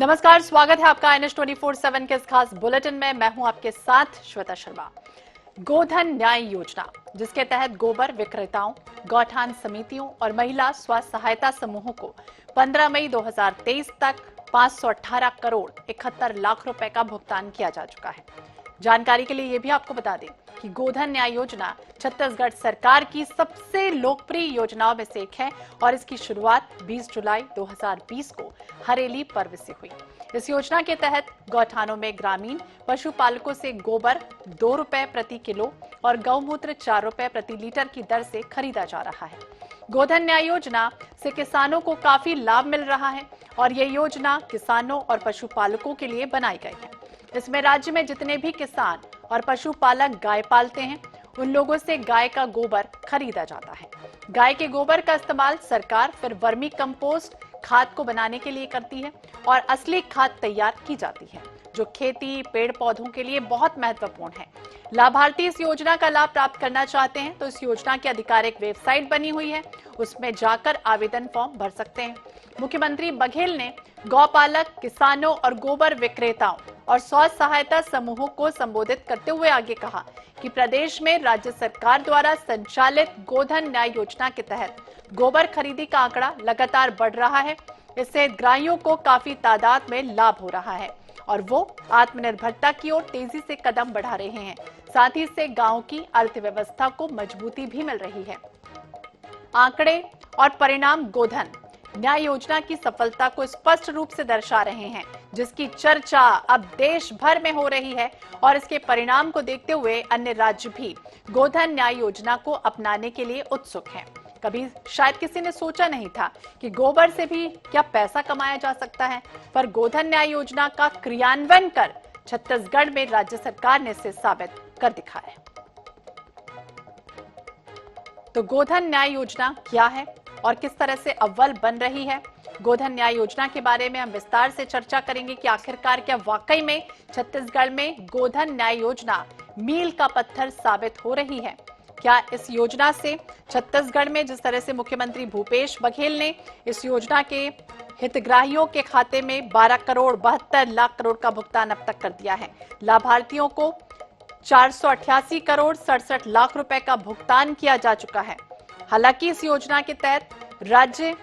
नमस्कार, स्वागत है आपका NH24/7 के इस खास बुलेटिन में। मैं हूं आपके साथ श्वेता शर्मा। गोधन न्याय योजना, जिसके तहत गोबर विक्रेताओं, गौठान समितियों और महिला स्व सहायता समूहों को 15 मई 2023 तक 518 करोड़ 71 लाख रुपए का भुगतान किया जा चुका है। जानकारी के लिए ये भी आपको बता दें कि गोधन न्याय योजना छत्तीसगढ़ सरकार की सबसे लोकप्रिय योजनाओं में से एक है और इसकी शुरुआत 20 जुलाई 2020 को हरेली पर्व से हुई। इस योजना के तहत गौठानों में ग्रामीण पशुपालकों से गोबर 2 रुपए प्रति किलो और गौमूत्र 4 रुपए प्रति लीटर की दर से खरीदा जा रहा है। गोधन न्याय योजना से किसानों को काफी लाभ मिल रहा है और ये योजना किसानों और पशुपालकों के लिए बनाई गई है। इसमें राज्य में जितने भी किसान और पशुपालक गाय पालते हैं, उन लोगों से गाय का गोबर खरीदा जाता है। गाय के गोबर का इस्तेमाल सरकार फिर वर्मी कंपोस्ट खाद को बनाने के लिए करती है और असली खाद तैयार की जाती है, जो खेती पेड़ पौधों के लिए बहुत महत्वपूर्ण है। लाभार्थी इस योजना का लाभ प्राप्त करना चाहते हैं तो इस योजना की आधिकारिक वेबसाइट बनी हुई है, उसमें जाकर आवेदन फॉर्म भर सकते हैं। मुख्यमंत्री बघेल ने गौपालक, किसानों और गोबर विक्रेताओं और स्व सहायता समूहों को संबोधित करते हुए आगे कहा कि प्रदेश में राज्य सरकार द्वारा संचालित गोधन न्याय योजना के तहत गोबर खरीदी का आंकड़ा लगातार बढ़ रहा है। इससे हितग्राहियों को काफी तादाद में लाभ हो रहा है और वो आत्मनिर्भरता की ओर तेजी से कदम बढ़ा रहे हैं। साथ ही इससे गांव की अर्थव्यवस्था को मजबूती भी मिल रही है। आंकड़े और परिणाम गोधन न्याय योजना की सफलता को स्पष्ट रूप से दर्शा रहे हैं, जिसकी चर्चा अब देश भर में हो रही है और इसके परिणाम को देखते हुए अन्य राज्य भी गोधन न्याय योजना को अपनाने के लिए उत्सुक हैं। कभी शायद किसी ने सोचा नहीं था कि गोबर से भी क्या पैसा कमाया जा सकता है, पर गोधन न्याय योजना का क्रियान्वयन कर छत्तीसगढ़ में राज्य सरकार ने इसे साबित कर दिखाया है। तो गोधन न्याय योजना क्या है और किस तरह से अव्वल बन रही है, गोधन न्याय योजना के बारे में हम विस्तार से चर्चा करेंगे कि आखिरकार क्या वाकई में छत्तीसगढ़ में गोधन न्याय योजना मील का पत्थर साबित हो रही है। क्या इस योजना से छत्तीसगढ़ में जिस तरह से मुख्यमंत्री भूपेश बघेल ने इस योजना के हितग्राहियों के खाते में 12 करोड़ 72 लाख करोड़ का भुगतान अब तक कर दिया है। लाभार्थियों को 488 करोड़ 67 लाख रुपए का भुगतान किया जा चुका है। हालांकि इस योजना के तहत राज्य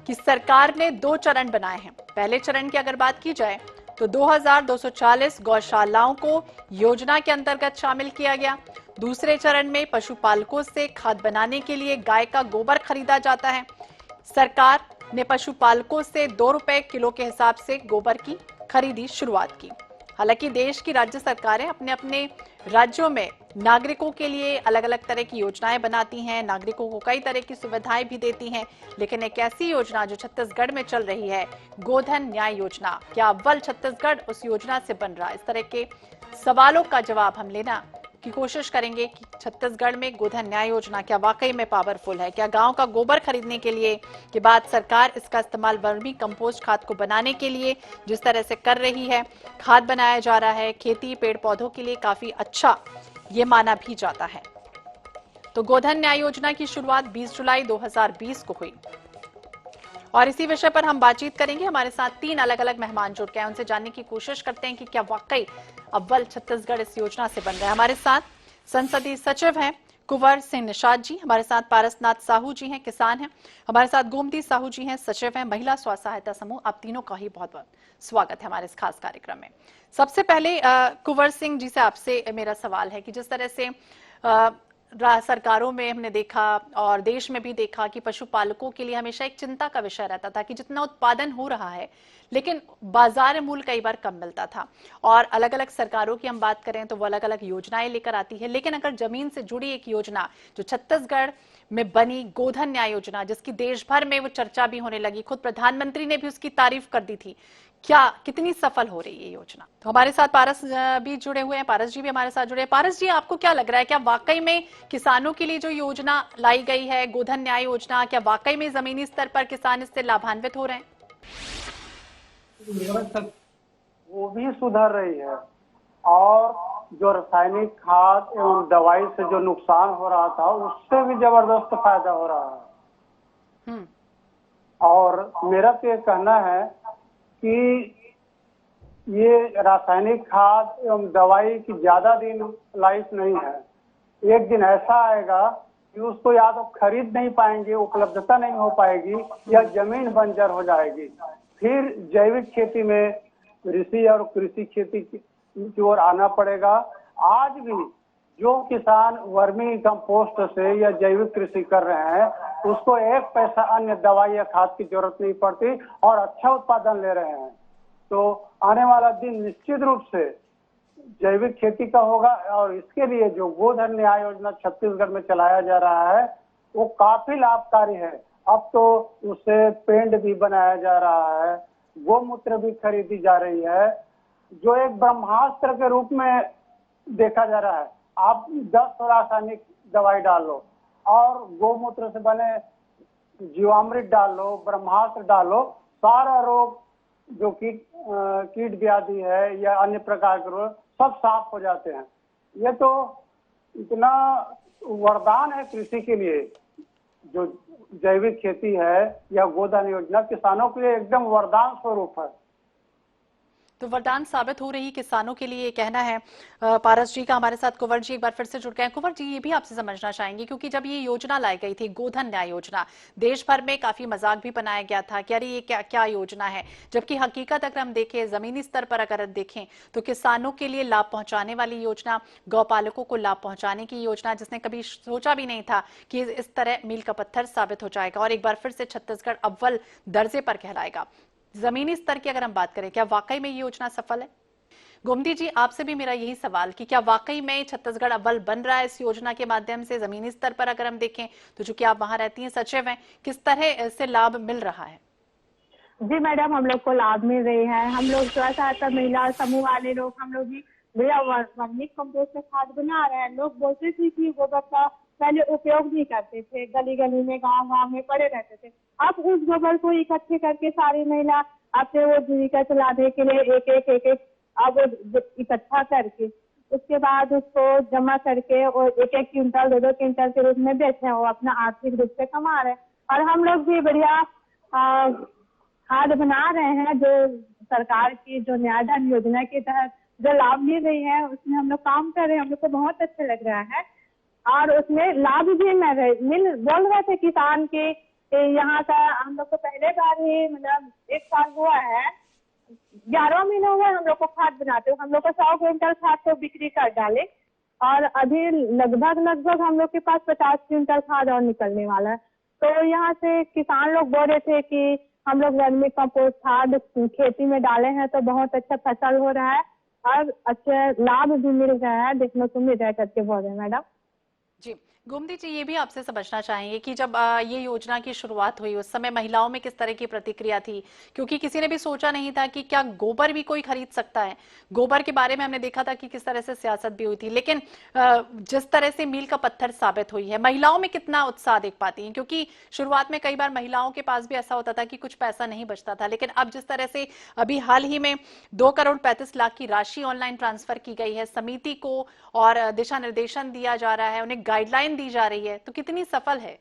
की सरकार ने 2 चरण बनाए हैं। पहले चरण की अगर बात की जाए तो 2240 गौशालाओं को योजना के अंतर्गत शामिल किया गया। दूसरे चरण में पशुपालकों से खाद बनाने के लिए गाय का गोबर खरीदा जाता है। सरकार ने पशुपालकों से 2 रुपए किलो के हिसाब से गोबर की खरीदी शुरुआत की। हालांकि देश की राज्य सरकारें अपने अपने राज्यों में नागरिकों के लिए अलग अलग तरह की योजनाएं बनाती हैं, नागरिकों को कई तरह की सुविधाएं भी देती हैं, लेकिन एक ऐसी योजना जो छत्तीसगढ़ में चल रही है, गोधन न्याय योजना, क्या अव्वल छत्तीसगढ़ उस योजना से बन रहा है? इस तरह के सवालों का जवाब हम लेना की कोशिश करेंगे कि छत्तीसगढ़ में गोधन न्याय योजना क्या वाकई में पावरफुल है। क्या गांव का गोबर खरीदने के लिए के बाद सरकार इसका इस्तेमाल वर्मी कंपोस्ट खाद को बनाने के लिए जिस तरह से कर रही है, खाद बनाया जा रहा है, खेती पेड़ पौधों के लिए काफी अच्छा ये माना भी जाता है। तो गोधन न्याय योजना की शुरुआत 20 जुलाई 2020 को हुई और इसी विषय पर हम बातचीत करेंगे। हमारे साथ 3 अलग अलग मेहमान जुड़ गए हैं, उनसे जानने की कोशिश करते हैं कि क्या वाकई अव्वल छत्तीसगढ़ इस योजना से बन रहा है। हमारे साथ संसदीय सचिव हैं कुंवर सिंह निषाद जी, हमारे साथ पारसनाथ साहू जी हैं, किसान हैं, हमारे साथ गोमती साहू जी हैं, सचिव हैं महिला स्व सहायता समूह। आप तीनों का ही बहुत बहुत स्वागत है हमारे इस खास कार्यक्रम में। सबसे पहले कुंवर सिंह जी से आपसे मेरा सवाल है कि जिस तरह से सरकारों में हमने देखा और देश में भी देखा कि पशुपालकों के लिए हमेशा एक चिंता का विषय रहता था कि जितना उत्पादन हो रहा है लेकिन बाजार मूल्य कई बार कम मिलता था, और अलग अलग सरकारों की हम बात करें तो वो अलग अलग योजनाएं लेकर आती है, लेकिन अगर जमीन से जुड़ी एक योजना जो छत्तीसगढ़ में बनी गोधन न्याय योजना, जिसकी देश भर में वो चर्चा भी होने लगी, खुद प्रधानमंत्री ने भी उसकी तारीफ कर दी थी, क्या कितनी सफल हो रही है ये योजना? तो हमारे साथ पारस भी जुड़े हुए हैं, पारस जी भी हमारे साथ जुड़े हैं। पारस जी, आपको क्या लग रहा है, क्या वाकई में किसानों के लिए जो योजना लाई गई है गोधन न्याय योजना, क्या वाकई में जमीनी स्तर पर किसान इससे लाभान्वित हो रहे हैं? वो भी सुधर रही है और जो रासायनिक खाद एवं दवाई से जो नुकसान हो रहा था उससे भी जबरदस्त फायदा हो रहा है। और मेरा तो ये कहना है कि ये रासायनिक खाद एवं दवाई की ज्यादा दिन लाइफ नहीं है। एक दिन ऐसा आएगा कि उसको या तो खरीद नहीं पाएंगे, उपलब्धता नहीं हो पाएगी, या जमीन बंजर हो जाएगी। फिर जैविक खेती में कृषि और कृषि खेती की ओर आना पड़ेगा। आज भी जो किसान वर्मी कंपोस्ट से या जैविक कृषि कर रहे हैं, उसको एक पैसा अन्य दवाई या खाद की जरूरत नहीं पड़ती और अच्छा उत्पादन ले रहे हैं। तो आने वाला दिन निश्चित रूप से जैविक खेती का होगा। और इसके लिए जो गोधन न्याय योजना छत्तीसगढ़ में चलाया जा रहा है, वो काफी लाभकारी है। अब तो उससे पेंट भी बनाया जा रहा है, गोमूत्र भी खरीदी जा रही है, जो एक ब्रह्मास्त्र के रूप में देखा जा रहा है। आप 10 रासायनिक दवाई डाल लो और गोमूत्र से बने जीवामृत डाल लो, ब्रह्मास्त्र डालो, सारा रोग जो कीट व्याधि है या अन्य प्रकार के रोग सब साफ हो जाते हैं। ये तो इतना वरदान है कृषि के लिए। जो जैविक खेती है या गोधन योजना किसानों के लिए एकदम वरदान स्वरूप है। तो वरदान साबित हो रही किसानों के लिए, ये कहना है पारस जी का। हमारे साथ कुंवर जी एक बार फिर से जुड़ गए हैं। कुंवर जी, ये भी आपसे समझना चाहेंगे, क्योंकि जब ये योजना लाई गई थी गोधन न्याय योजना, देश भर में काफी मजाक भी बनाया गया था कि अरे ये क्या क्या योजना है, जबकि हकीकत अगर हम देखें, जमीनी स्तर पर अगर देखें तो किसानों के लिए लाभ पहुंचाने वाली योजना, गौपालकों को लाभ पहुंचाने की योजना, जिसने कभी सोचा भी नहीं था कि इस तरह मील का पत्थर साबित हो जाएगा और एक बार फिर से छत्तीसगढ़ अव्वल दर्जे पर कहलाएगा। जमीनी स्तर की अगर हम बात करें, क्या वाकई में ये योजना सफल है? गोमती जी, आपसे भी मेरा यही सवाल कि क्या वाकई में छत्तीसगढ़ अव्वल बन रहा है इस योजना के माध्यम से? जमीनी स्तर पर अगर हम देखें तो चूंकि आप वहां रहती हैं, सचिव हैं, किस तरह से लाभ मिल रहा है? जी मैडम, हम लोग को लाभ मिल रही है। हम लोग स्व सहायता महिला समूह वाले लोग, हम लोग भी भैया वर्मी कंपोस्ट से खाद बना रहे हैं। लोग बोलते थे कि गोबर का पहले उपयोग नहीं करते थे, गली गली में गांव गांव में पड़े रहते थे। अब उस गोबर को इकट्ठे करके सारी महिला अपने वो जीविका चलाने के लिए एक अब इकट्ठा करके उसके बाद उसको जमा करके और एक क्विंटल 2 क्विंटल के रूप में बेच रहे हैं। वो अपना आर्थिक रूप से कमा रहे हैं। और हम लोग भी बढ़िया खाद बना रहे हैं। जो सरकार की जो न्याय धन योजना के तहत जो लाभ मिल रही है, उसमें हम लोग काम कर रहे हैं। हम लोग को बहुत अच्छा लग रहा है और उसमें लाभ भी बोल रहे थे किसान के यहाँ का। हम लोग को पहले बार ही मतलब 1 साल हुआ है, 11 महीने हुए हम लोग को खाद बनाते हुए। हम लोग को 100 क्विंटल खाद को बिक्री कर डाले और अभी लगभग हम लोग के पास 50 क्विंटल खाद और निकलने वाला है। तो यहाँ से किसान लोग बोल रहे थे कि हम लोग वर्मी कंपोस्ट खाद खेती में डाले हैं तो बहुत अच्छा फसल हो रहा है और अच्छे लाभ भी मिल रहा है, देखने को मिल रहा है करके बोल रहे हैं मैडम जी। गोमती जी, ये भी आपसे समझना चाहेंगे कि जब ये योजना की शुरुआत हुई उस समय महिलाओं में किस तरह की प्रतिक्रिया थी, क्योंकि किसी ने भी सोचा नहीं था कि क्या गोबर भी कोई खरीद सकता है। गोबर के बारे में हमने देखा था कि किस तरह से सियासत भी हुई थी, लेकिन जिस तरह से मील का पत्थर साबित हुई है, महिलाओं में कितना उत्साह देख पाती हैं? क्योंकि शुरुआत में कई बार महिलाओं के पास भी ऐसा होता था कि कुछ पैसा नहीं बचता था, लेकिन अब जिस तरह से अभी हाल ही में 2,35,00,000 की राशि ऑनलाइन ट्रांसफर की गई है समिति को और दिशा निर्देशन दिया जा रहा है, उन्हें गाइडलाइन दी जा रही है, तो कितनी सफल है?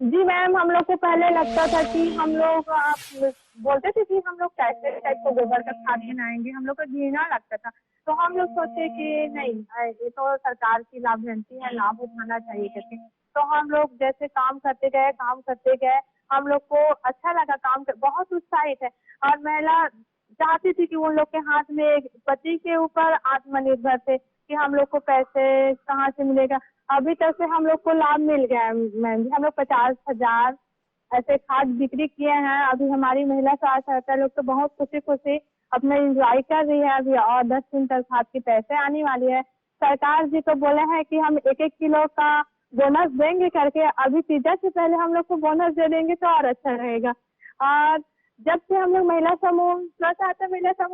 जी मैम, हम लोग को पहले लगता था कि हम लोग बोलते थे कि हम लोग कैसे टाइप को गोबर का खाद बनाएंगे, हम लोग को घृणा लगता था। तो हम लोग सोचे कि नहीं, ये तो सरकार की लाभार्थी है, लाभ उठाना चाहिए करके। तो हम लोग जैसे काम करते गए, हम लोग को अच्छा लगा काम कर, बहुत उत्साहित है। और महिला चाहती थी कि उन लोग के हाथ में पति के ऊपर आत्मनिर्भर थे कि हम लोग को पैसे कहाँ से मिलेगा। अभी तक से हम लोग को लाभ मिल गया है मैम जी। हम लोग 50,000 ऐसे खाद बिक्री किए हैं। अभी हमारी महिला सहायता लोग तो बहुत खुशी अपना एंजॉय कर रही है अभी, और 10 क्विंटल खाद के पैसे आने वाली है। सरकार जी तो बोले हैं कि हम 1-1 किलो का बोनस देंगे करके। अभी पिज्जा से पहले हम लोग को बोनस दे देंगे तो और अच्छा रहेगा। और जब से हम लोग महिला समूह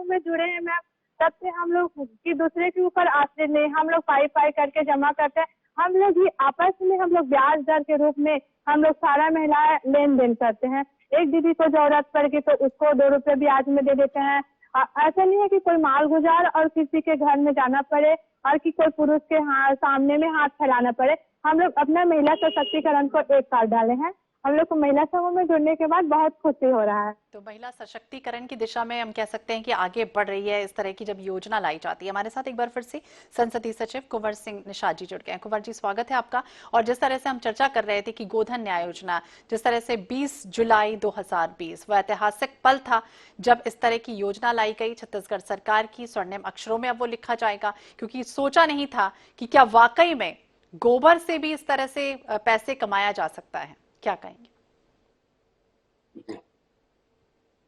में जुड़े हैं मैम, तब से हम लोग की दूसरे के ऊपर आश्रित नहीं, हम लोग पाई करके जमा करते हैं। हम लोग ही आपस में हम लोग ब्याज दर के रूप में हम लोग सारा महिलाएं लेन देन करते हैं। एक दीदी को जरूरत पड़ गई तो उसको 2 रुपए ब्याज में दे देते हैं। ऐसा नहीं है कि कोई माल गुजार और किसी के घर में जाना पड़े और कि कोई पुरुष के सामने में हाथ फैलाना पड़े। हम लोग अपना महिला सशक्तिकरण को एक साथ डाले हैं हम लोग को महिला समूह में जुड़ने के बाद बहुत खुशी हो रहा है। तो महिला सशक्तिकरण की दिशा में हम कह सकते हैं कि आगे बढ़ रही है इस तरह की जब योजना लाई जाती है। हमारे साथ एक बार फिर से संसदीय सचिव कुंवर सिंह निषाद जी जुड़ गए हैं। कुंवर जी, स्वागत है आपका। और जिस तरह से हम चर्चा कर रहे थे कि गोधन न्याय योजना, जिस तरह से 20 जुलाई 2020 वह ऐतिहासिक पल था जब इस तरह की योजना लाई गई छत्तीसगढ़ सरकार की, स्वर्णिम अक्षरों में अब वो लिखा जाएगा, क्योंकि सोचा नहीं था कि क्या वाकई में गोबर से भी इस तरह से पैसे कमाया जा सकता है। क्या कहेंगे?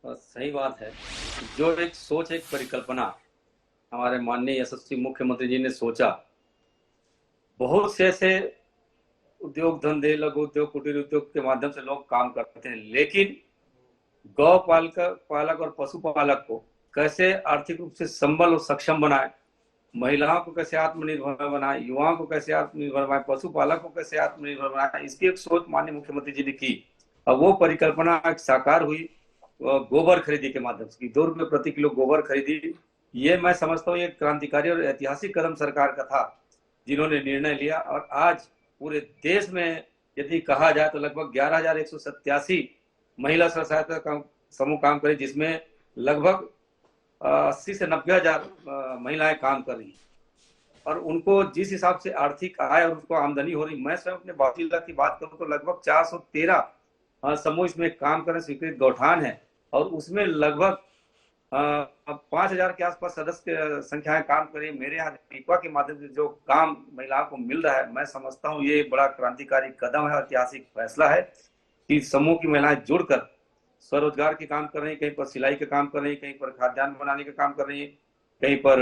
सही बात है। जो एक सोच, एक परिकल्पना हमारे माननीय यशस्वी मुख्यमंत्री जी ने सोचा, बहुत से ऐसे उद्योग धंधे, लघु उद्योग, कुटीर उद्योग के माध्यम से लोग काम करते हैं, लेकिन गौ पालक और पशुपालक को कैसे आर्थिक रूप से संबल और सक्षम बनाए, महिलाओं को कैसे आत्मनिर्भर बनाए, युवाओं को कैसे आत्मनिर्भर बनाए, पशुपालक को कैसे आत्मनिर्भर बनाए, इसकी एक सोच माननीय मुख्यमंत्री जी ने की। अब वो परिकल्पना साकार हुई गोबर खरीदी के माध्यम से। 2 रुपये प्रति किलो गोबर खरीदी, ये मैं समझता हूँ ये क्रांतिकारी और ऐतिहासिक कदम सरकार का था, जिन्होंने निर्णय लिया। और आज पूरे देश में यदि कहा जाए तो लगभग 11,187 महिला स्व सहायता समूह काम करे, जिसमें लगभग 80 से 90 हजार महिलाएं काम कर रही हैं। और उनको जिस हिसाब से आर्थिक आय और उनको आमदनी हो रही, मैं स्वयं अपने बाकी जिला की बात करूं तो लगभग 413 समूह इसमें काम करें स्वीकृत गौठान है, और उसमें लगभग 5,000 के आसपास सदस्य संख्याएं काम करें। मेरे यहाँ टीपा के माध्यम से जो काम महिलाओं को मिल रहा है, मैं समझता हूँ ये बड़ा क्रांतिकारी कदम है, ऐतिहासिक फैसला है कि समूह की महिलाएं जुड़कर स्वरोजगार के काम कर रही हैं। कहीं पर सिलाई का काम कर रही है, कहीं पर खाद्यान्न बनाने का काम कर रही है, कहीं पर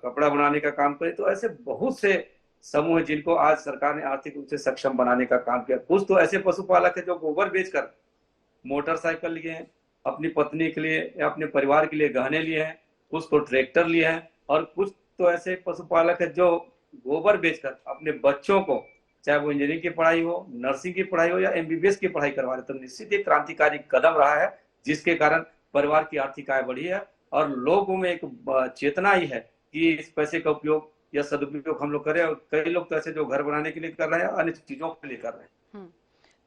कपड़ा बनाने का काम कर रही है। तो ऐसे बहुत से समूह हैं जिनको आज सरकार ने आर्थिक रूप से सक्षम बनाने का काम किया। कुछ तो ऐसे पशुपालक है जो गोबर बेचकर मोटरसाइकिल लिए हैं, अपनी पत्नी के लिए या अपने परिवार के लिए गहने लिए हैं, कुछ तो ट्रैक्टर लिए हैं, और कुछ तो ऐसे पशुपालक है जो गोबर बेचकर अपने बच्चों को, चाहे वो इंजीनियरिंग की पढ़ाई हो, नर्सिंग की पढ़ाई हो या एमबीबीएस की पढ़ाई करवा रहे। तो निश्चित एक क्रांतिकारी कदम रहा है, जिसके कारण परिवार की आर्थिक आय बढ़ी है और लोगों में एक चेतना आई है कि इस पैसे का उपयोग या सदुपयोग हम लोग करें। और कई लोग तो ऐसे जो घर बनाने के लिए कर रहे हैं, अन्य चीजों के लिए कर रहे हैं।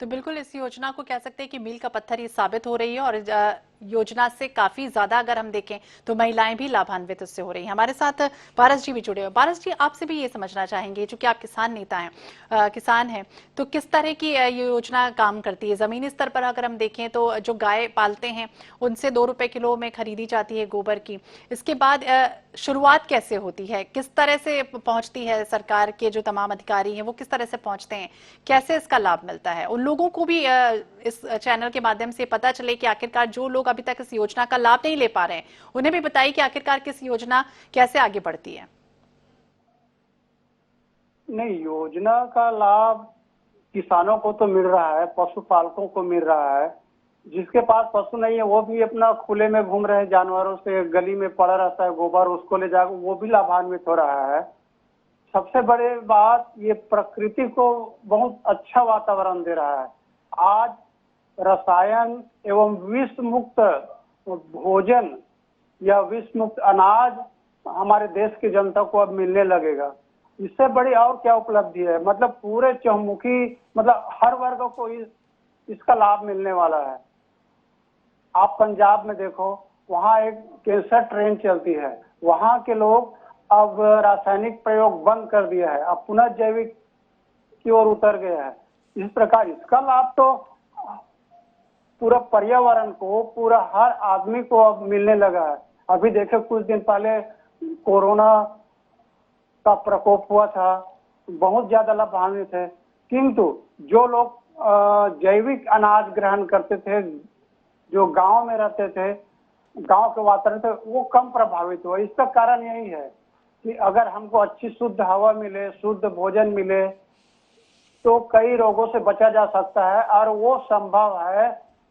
तो बिल्कुल इस योजना को कह सकते हैं कि मील का पत्थर ही साबित हो रही है, और योजना से काफी ज्यादा अगर हम देखें तो महिलाएं भी लाभान्वित इससे हो रही हैं। हमारे साथ पारस जी भी जुड़े हुए। पारस जी, आपसे भी ये समझना चाहेंगे, चूंकि आप किसान नेता हैं, किसान हैं, तो किस तरह की ये योजना काम करती है? जमीनी स्तर पर अगर हम देखें तो जो गाय पालते हैं उनसे 2 रुपए किलो में खरीदी जाती है गोबर की। इसके बाद शुरुआत कैसे होती है, किस तरह से पहुंचती है? सरकार के जो तमाम अधिकारी हैं वो किस तरह से पहुंचते हैं, कैसे इसका लाभ मिलता है? उन लोगों को भी इस चैनल के माध्यम से पता चले कि आखिरकार जो लोग अभी तक इस योजना का लाभ नहीं ले पा रहे हैं, उन्हें भी बताइए कि आखिरकार किस योजना कैसे आगे बढ़ती है। नहीं, योजना का लाभ किसानों को तो मिल रहा है, पशुपालकों को मिल रहा है। जिसके पास पशु नहीं है वो भी अपना खुले में घूम रहे हैं, जानवरों से गली में पड़ा रहता है गोबर, उसको ले जाकर वो भी लाभान्वित हो रहा है। सबसे बड़ी बात, ये प्रकृति को बहुत अच्छा वातावरण दे रहा है। आज रसायन एवं विष मुक्त भोजन या विष मुक्त अनाज हमारे देश की जनता को अब मिलने लगेगा। इससे बड़ी और क्या उपलब्धि है? मतलब पूरे चहुमुखी, मतलब हर वर्ग को इसका लाभ मिलने वाला है। आप पंजाब में देखो, वहाँ एक कैंसर ट्रेन चलती है, वहाँ के लोग अब रासायनिक प्रयोग बंद कर दिया है, अब पुनः जैविक की ओर उतर गया है। इस प्रकार इसका लाभ तो पूरा पर्यावरण को, पूरा हर आदमी को अब मिलने लगा है। अभी देखे कुछ दिन पहले कोरोना का प्रकोप हुआ था, बहुत ज्यादा लाभान्वित है, किंतु जो लोग जैविक अनाज ग्रहण करते थे, जो गांव में रहते थे, गांव के वातावरण थे, वो कम प्रभावित हुआ। इसका कारण यही है कि अगर हमको अच्छी शुद्ध हवा मिले, शुद्ध भोजन मिले, तो कई रोगों से बचा जा सकता है। और वो संभव है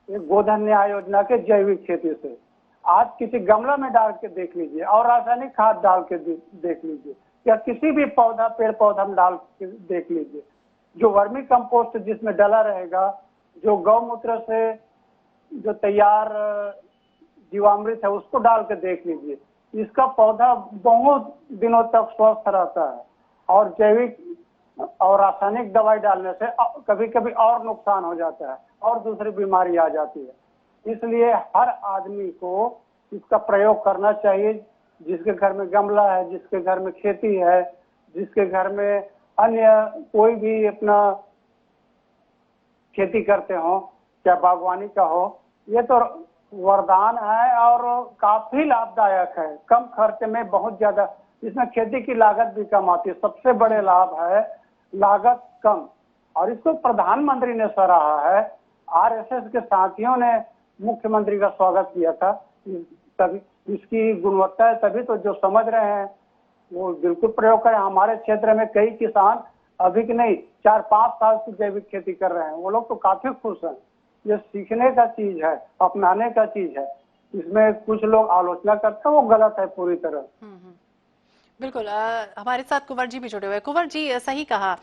गोधन न्याय योजना के जैविक खेती से। आज किसी गमला में डाल के देख लीजिए और रासायनिक खाद डाल के देख लीजिए, या किसी भी पौधा, पेड़ पौधा में डाल के देख लीजिए, जो वर्मी कंपोस्ट जिसमें डला रहेगा, जो गौमूत्र से जो तैयार जीवामृत है उसको डाल के देख लीजिए, इसका पौधा बहुत दिनों तक स्वस्थ रहता है। और जैविक और रासायनिक दवाई डालने से कभी कभी और नुकसान हो जाता है और दूसरी बीमारी आ जाती है। इसलिए हर आदमी को इसका प्रयोग करना चाहिए। जिसके घर में गमला है, जिसके घर में खेती है, जिसके घर में अन्य कोई भी अपना खेती करते हो, क्या बागवानी का हो, ये तो वरदान है और काफी लाभदायक है। कम खर्च में बहुत ज्यादा, इसमें खेती की लागत भी कम आती है। सबसे बड़े लाभ है लागत कम, और इसको प्रधानमंत्री ने सराहा है। आरएसएस के साथियों ने मुख्यमंत्री का स्वागत किया था। तभी इसकी गुणवत्ता है, तभी तो जो समझ रहे हैं वो बिल्कुल प्रयोग करें। हमारे क्षेत्र में कई किसान अभी की नहीं 4-5 साल से जैविक खेती कर रहे हैं, वो लोग तो काफी खुश हैं। ये सीखने का चीज है, अपनाने का चीज है। इसमें कुछ लोग आलोचना करते हैं, वो गलत है पूरी तरह। बिल्कुल। हमारे साथ कुंवर जी भी जुड़े हुए हैं। कुंवर जी, सही कहा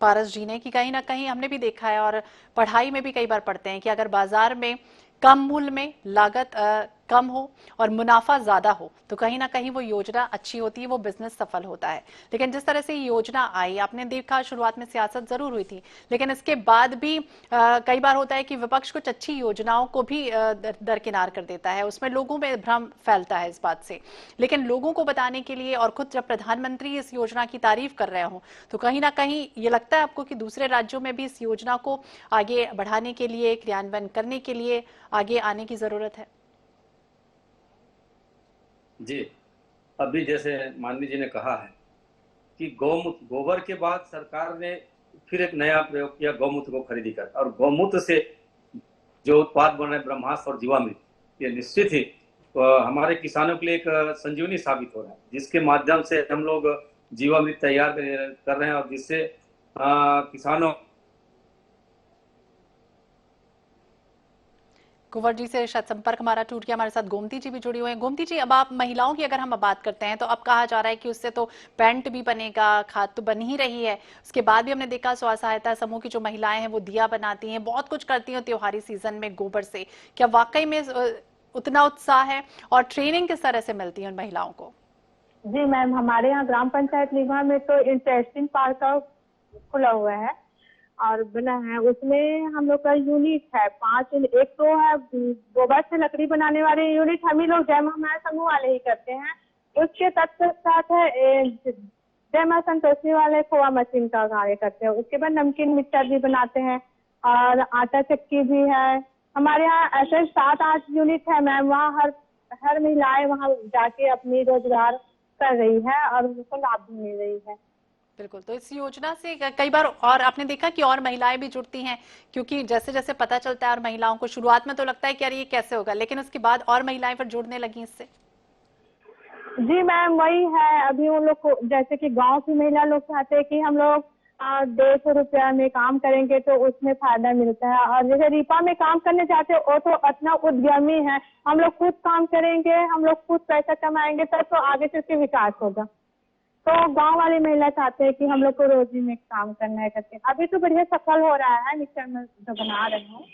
पारस जी ने कि कहीं ना कहीं हमने भी देखा है और पढ़ाई में भी कई बार पढ़ते हैं कि अगर बाजार में कम मूल्य में लागत कम हो और मुनाफा ज्यादा हो तो कहीं ना कहीं वो योजना अच्छी होती है, वो बिजनेस सफल होता है। लेकिन जिस तरह से ये योजना आई, आपने देखा शुरुआत में सियासत जरूर हुई थी, लेकिन इसके बाद भी कई बार होता है कि विपक्ष कुछ अच्छी योजनाओं को भी दरकिनार कर देता है, उसमें लोगों में भ्रम फैलता है इस बात से। लेकिन लोगों को बताने के लिए और खुद जब प्रधानमंत्री इस योजना की तारीफ कर रहे हो तो कहीं ना कहीं ये लगता है आपको कि दूसरे राज्यों में भी इस योजना को आगे बढ़ाने के लिए, क्रियान्वयन करने के लिए आगे आने की जरूरत है? जी, अभी जैसे माननीय जी ने कहा है कि गौमूत्र, गोबर के बाद सरकार ने फिर एक नया प्रयोग किया गौमूत्र को खरीदी कर, और गौमूत्र से जो उत्पाद बने ब्रह्मास्त्र और जीवामृत, ये निश्चित ही हमारे किसानों के लिए एक संजीवनी साबित हो रहा है, जिसके माध्यम से हम लोग जीवामृत तैयार कर रहे हैं और जिससे किसानों। कुंवर जी से शायद संपर्क हमारा टूट गया। हमारे साथ गोमती जी भी जुड़ी हुई हैं। गोमती जी, अब आप महिलाओं की अगर हम बात करते हैं तो अब कहा जा रहा है कि उससे तो पैंट भी बनेगा, खाद तो बन ही रही है। उसके बाद भी हमने देखा स्व सहायता समूह की जो महिलाएं हैं वो दिया बनाती हैं, बहुत कुछ करती हैं त्योहारी सीजन में गोबर से। क्या वाकई में उतना उत्साह है और ट्रेनिंग किस तरह से मिलती है उन महिलाओं को? जी मैम, हमारे यहाँ ग्राम पंचायत लीघा में तो इंटरेस्टिंग पार्क खुला हुआ है और बना है। उसमें हम लोग का यूनिट है 5। एक तो है गोबर से लकड़ी बनाने वाले यूनिट, हम ही लोग जय मां समूह वाले ही करते हैं। उसके तत्पश्चात है जय मां संतोषी वाले खोआ मशीन का कार्य करते हैं। उसके बाद नमकीन मिक्सचर भी बनाते हैं और आटा चक्की भी है। हमारे यहाँ ऐसे 7-8 यूनिट है मैम। वहाँ हर महिलाएं वहाँ जाके अपनी रोजगार कर रही है और उनको लाभ भी मिल रही है। बिल्कुल। तो इस योजना से कई बार और आपने देखा कि और महिलाएं भी जुड़ती हैं, क्योंकि जैसे जैसे पता चलता है और महिलाओं को शुरुआत में तो लगता है कि यार ये कैसे होगा, लेकिन उसके बाद और महिलाएं फिर जुड़ने लगी इससे। जी मैम, वही है। अभी उन लोग को जैसे कि गांव की महिला लोग चाहते हैं कि हम लोग 150 रुपया में काम करेंगे तो उसमें फायदा मिलता है। और जैसे रीपा में काम करने चाहते हैं वो तो अपना उद्यमी है, हम लोग खुद काम करेंगे, हम लोग खुद पैसा कमाएंगे तब तो आगे चल के विकास होगा। तो गांव वाली महिला चाहते हैं कि हम लोग को रोजी में काम करना है करके। अभी तो बढ़िया सफल हो रहा है, मिक्सचर में जो बना रहे हूँ।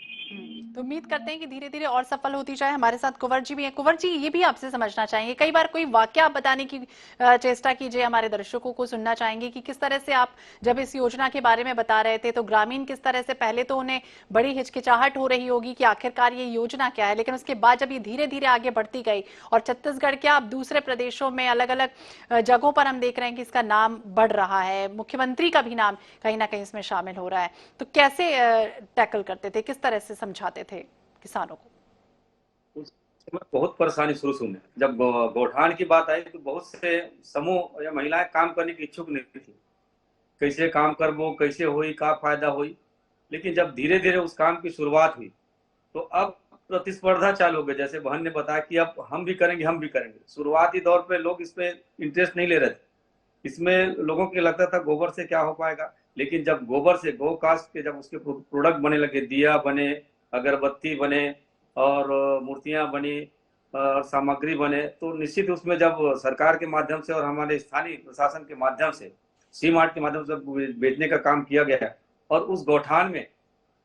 तो उम्मीद करते हैं कि धीरे धीरे और सफल होती जाए। हमारे साथ कुंवर जी भी हैं। कुंवर जी, ये भी आपसे समझना चाहेंगे, कई बार कोई वाकया आप बताने की चेष्टा कीजिए, हमारे दर्शकों को सुनना चाहेंगे कि किस तरह से आप जब इस योजना के बारे में बता रहे थे तो ग्रामीण किस तरह से पहले तो उन्हें बड़ी हिचकिचाहट हो रही होगी कि आखिरकार ये योजना क्या है, लेकिन उसके बाद जब ये धीरे धीरे आगे बढ़ती गई और छत्तीसगढ़ क्या अब दूसरे प्रदेशों में अलग अलग जगहों पर हम देख रहे हैं कि इसका नाम बढ़ रहा है, मुख्यमंत्री का भी नाम कहीं ना कहीं इसमें शामिल हो रहा है, तो कैसे टैकल करते थे, किस तरह से समझाते थे किसानों को? उस समय बहुत परेशानी शुरू में, जब गौठान की बात आई तो बहुत से समूह या महिलाएं काम करने की इच्छुक नहीं थी। कैसे काम करबो, कैसे हुई, का फायदा हुई। लेकिन जब धीरे धीरे उस काम की शुरुआत हुई तो अब प्रतिस्पर्धा चालू हो गई। जैसे बहन ने बताया कि अब हम भी करेंगे, हम भी करेंगे। शुरुआती दौर पे लोग इसमें इंटरेस्ट नहीं ले रहे थे। इसमें लोगों को लगता था गोबर से क्या हो पाएगा, लेकिन जब गोबर से गौ कास्ट के जब उसके प्रोडक्ट बने लगे, दिया बने, अगरबत्ती बने और मूर्तियां बनी और सामग्री बने, तो निश्चित उसमें जब सरकार के माध्यम से और हमारे स्थानीय प्रशासन के माध्यम से सी-मार्ट के माध्यम से बेचने का काम किया गया और उस गौठान में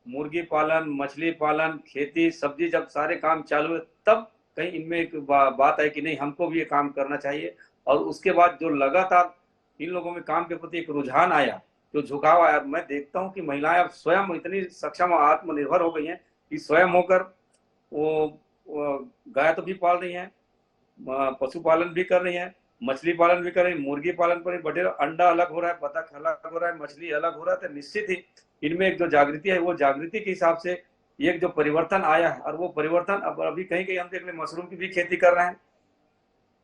मुर्गी पालन, मछली पालन, खेती, सब्जी जब सारे काम चालू हुए तब कहीं इनमें एक बात आई कि नहीं, हमको भी ये काम करना चाहिए। और उसके बाद जो लगातार इन लोगों में काम के प्रति एक रुझान आया जो झुकाव आया, मैं देखता हूँ कि महिलाएं अब स्वयं इतनी सक्षम और आत्मनिर्भर हो गई हैं कि स्वयं होकर वो गाय तो भी पाल रही हैं, पशुपालन भी कर रही हैं, मछली पालन भी कर रही है, मुर्गी पालन पर बटेर, अंडा अलग हो रहा है, बतख अलग हो रहा है, मछली अलग हो रहा है। तो निश्चित ही इनमें एक जो जागृति है, वो जागृति के हिसाब से एक जो परिवर्तन आया है, और वो परिवर्तन अब अभी कहीं कहीं हम देख ले मशरूम की भी खेती कर रहे हैं।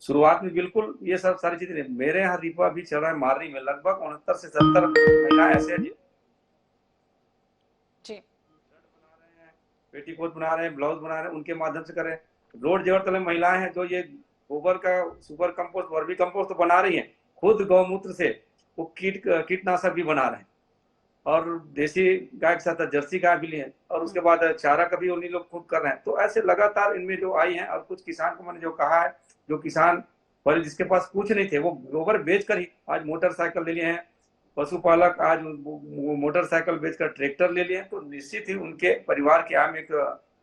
शुरुआत में बिल्कुल ये सब सारी चीजें, मेरे यहाँ रीपा भी चल रहा है मारनी में, लगभग 69 से 70 महिला ऐसे जी पेटीकोट बना रहे हैं, ब्लाउज बना रहे हैं, उनके माध्यम से करें। रोड जेवर तले महिलाएं हैं जो ये गोबर का सुपर कंपोस्ट, वर्मी कंपोस्ट तो बना रही हैं, खुद गौमूत्र से वो कीटनाशक भी बना रहे हैं, और देसी गाय के साथ जर्सी गाय भी ली है, और उसके बाद चारा का भी उन्हीं लोग खुद कर रहे हैं। तो ऐसे लगातार इनमें जो आई हैं, और कुछ किसान को मैंने जो कहा है, जो किसान पहले जिसके पास कुछ नहीं थे, वो गोबर बेचकर ही आज मोटरसाइकिल ले लिए हैं, पशुपालक आज मोटरसाइकिल बेचकर ट्रैक्टर ले लिए हैं। तो निश्चित ही उनके परिवार की आय में एक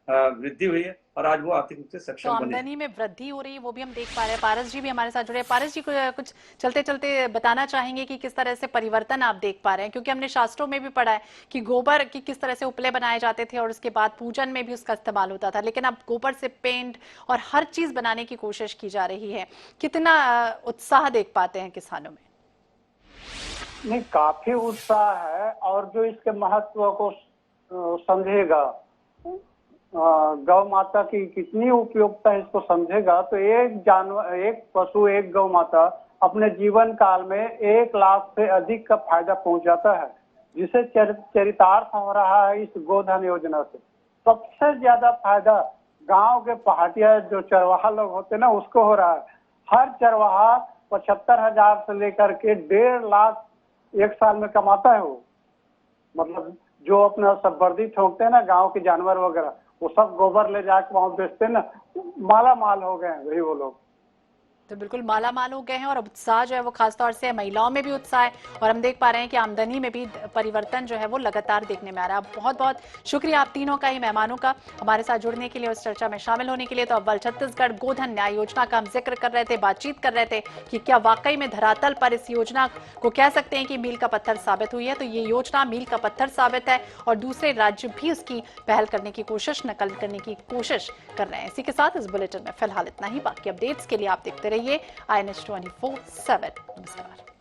वृद्धि हुई है, और आज वो आर्थिक रूप से तो सक्षम बने। आमदनी में वृद्धि हो रही है, वो भी हम देख पा रहे हैं। पारस जी भी हमारे साथ जुड़े हैं। पारस जी कुछ चलते चलते बताना चाहेंगे कि किस तरह से परिवर्तन आप देख पा रहे हैं, क्योंकि हमने शास्त्रों में भी पढ़ा है कि गोबर की किस तरह से उपले बनाए जाते थे और उसके बाद पूजन में भी उसका इस्तेमाल होता था, लेकिन अब गोबर से पेंट और हर चीज बनाने की कोशिश की जा रही है। कितना उत्साह देख पाते हैं किसानों में? नहीं, काफी उत्साह है, और जो इसके महत्व को समझेगा, गौ माता की कितनी उपयोगिता है इसको समझेगा, तो एक जानवर, एक पशु, एक गौ माता अपने जीवन काल में 1 लाख से अधिक का फायदा पहुंचाता है, जिसे चरितार्थ हो रहा है इस गोधन योजना से। सबसे ज्यादा फायदा गांव के पहाटिया जो चरवाहा लोग होते हैं ना, उसको हो रहा है। हर चरवाहा 75,000 से लेकर के 1.5 लाख एक साल में कमाता है वो। मतलब जो अपना सब वर्दी ठोकते हैं ना गांव के जानवर वगैरह, वो सब गोबर ले जाके वहां बेचते हैं ना, माला माल हो गए हैं वही वो लोग। तो बिल्कुल माला माल हो गए हैं, और उत्साह जो है वो खासतौर से महिलाओं में भी उत्साह है, और हम देख पा रहे हैं कि आमदनी में भी परिवर्तन जो है वो लगातार देखने में आ रहा है। बहुत बहुत शुक्रिया आप तीनों का ही, मेहमानों का, हमारे साथ जुड़ने के लिए, उस चर्चा में शामिल होने के लिए। तो अव्वल छत्तीसगढ़ गोधन न्याय योजना का हम जिक्र कर रहे थे, बातचीत कर रहे थे कि क्या वाकई में धरातल पर इस योजना को कह सकते हैं कि मील का पत्थर साबित हुई है। तो ये योजना मील का पत्थर साबित है, और दूसरे राज्य भी उसकी पहल करने की कोशिश, नकल करने की कोशिश कर रहे हैं। इसी के साथ इस बुलेटिन में फिलहाल इतना ही। बाकी अपडेट्स के लिए आप देखते रहिए INH 24/7। नमस्कार।